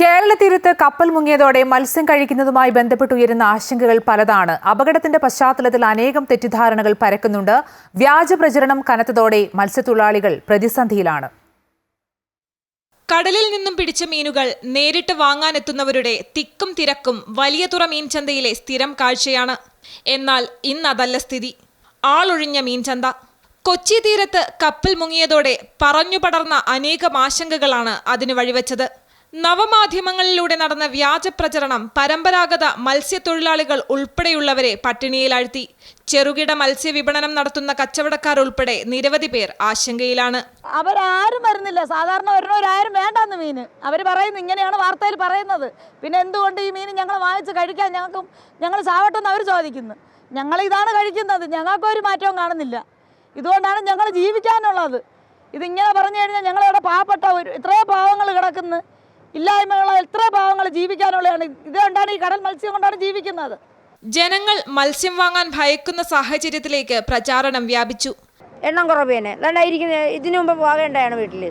കേരള തീരത്ത് കപ്പൽ മുങ്ങിയതോടെ മത്സ്യം കഴിക്കുന്നതുമായി ബന്ധപ്പെട്ടുയരുന്ന ആശങ്കകൾ പലതാണ്. അപകടത്തിന്റെ പശ്ചാത്തലത്തിൽ അനേകം തെറ്റിദ്ധാരണകൾ പരക്കുന്നുണ്ട്. വ്യാജ പ്രചരണം കനത്തതോടെ മത്സ്യത്തൊഴിലാളികൾ പ്രതിസന്ധിയിലാണ്. കടലിൽ നിന്നും പിടിച്ച മീനുകൾ നേരിട്ട് വാങ്ങാനെത്തുന്നവരുടെ തിക്കും തിരക്കും വലിയതുറ മീൻചന്തയിലെ സ്ഥിരം കാഴ്ചയാണ്. എന്നാൽ ഇന്നതല്ല സ്ഥിതി. ആളൊഴിഞ്ഞ മീൻചന്ത. കൊച്ചി തീരത്ത് കപ്പൽ മുങ്ങിയതോടെ പറഞ്ഞു പടർന്ന അനേകം ആശങ്കകളാണ് അതിന് വഴിവെച്ചത്. നവമാധ്യമങ്ങളിലൂടെ നടന്ന വ്യാജ പ്രചരണം പരമ്പരാഗത മത്സ്യത്തൊഴിലാളികൾ ഉൾപ്പെടെയുള്ളവരെ പട്ടിണിയിലാഴ്ത്തി. ചെറുകിട മത്സ്യ വിപണനം നടത്തുന്ന കച്ചവടക്കാർ ഉൾപ്പെടെ നിരവധി പേർ ആശങ്കയിലാണ്. അവരാരും വരുന്നില്ല. സാധാരണ വരുന്നവരാരും വേണ്ടാന്ന് മീന് അവർ പറയുന്നു. ഇങ്ങനെയാണ് വാർത്തയിൽ പറയുന്നത്. പിന്നെ എന്തുകൊണ്ട് ഈ മീൻ ഞങ്ങൾ വാങ്ങിച്ച് കഴിക്കാൻ ഞങ്ങൾ ചാവട്ടെന്ന് അവർ ചോദിക്കുന്നു. ഞങ്ങൾ ഇതാണ് കഴിക്കുന്നത്. ഞങ്ങൾക്കൊരു മാറ്റവും കാണുന്നില്ല. ഇതുകൊണ്ടാണ് ഞങ്ങൾ ജീവിക്കാനുള്ളത്. ഇതിങ്ങനെ പറഞ്ഞു കഴിഞ്ഞാൽ ഞങ്ങളിവിടെ പാവപ്പെട്ട ഇത്രയും പാവങ്ങൾ കിടക്കുന്നു. ഇല്ലായ്മകളെ എത്ര പാവങ്ങൾ ജീവിക്കാനുള്ളതാണ്. ഇതുകൊണ്ടാണ് ഈ കടൽ മത്സ്യം കൊണ്ടാണ് ജീവിക്കുന്നത്. ജനങ്ങൾ മത്സ്യം വാങ്ങാൻ ഭയക്കുന്ന സാഹചര്യത്തിലേക്ക് പ്രചാരണം വ്യാപിച്ചു. എണ്ണം കുറവേനെ ഇരിക്കുന്നത്. ഇതിനു മുമ്പ് പോകേണ്ടതാണ് വീട്ടിൽ.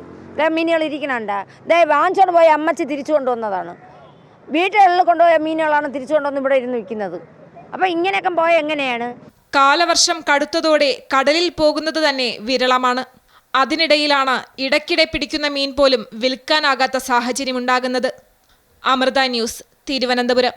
മീനുകൾ ഇരിക്കണുണ്ട്. വാങ്ങിച്ചോണ്ട് പോയ അമ്മച്ചി തിരിച്ചു കൊണ്ടുവന്നതാണ്. വീട്ടുകളിൽ കൊണ്ടുപോയ മീനുകളാണ് തിരിച്ചു കൊണ്ടുവന്ന് ഇവിടെ ഇരുന്ന് വിൽക്കുന്നത്. അപ്പം ഇങ്ങനെയൊക്കെ പോയ എങ്ങനെയാണ്? കാലവർഷം കടുത്തതോടെ കടലിൽ പോകുന്നത് തന്നെ വിരളമാണ്. അതിനിടയിലാണ് ഇടയ്ക്കിടെ പിടിക്കുന്ന മീൻ പോലും വിൽക്കാനാകാത്ത സാഹചര്യമുണ്ടാകുന്നത്. അമൃത ന്യൂസ്, തിരുവനന്തപുരം.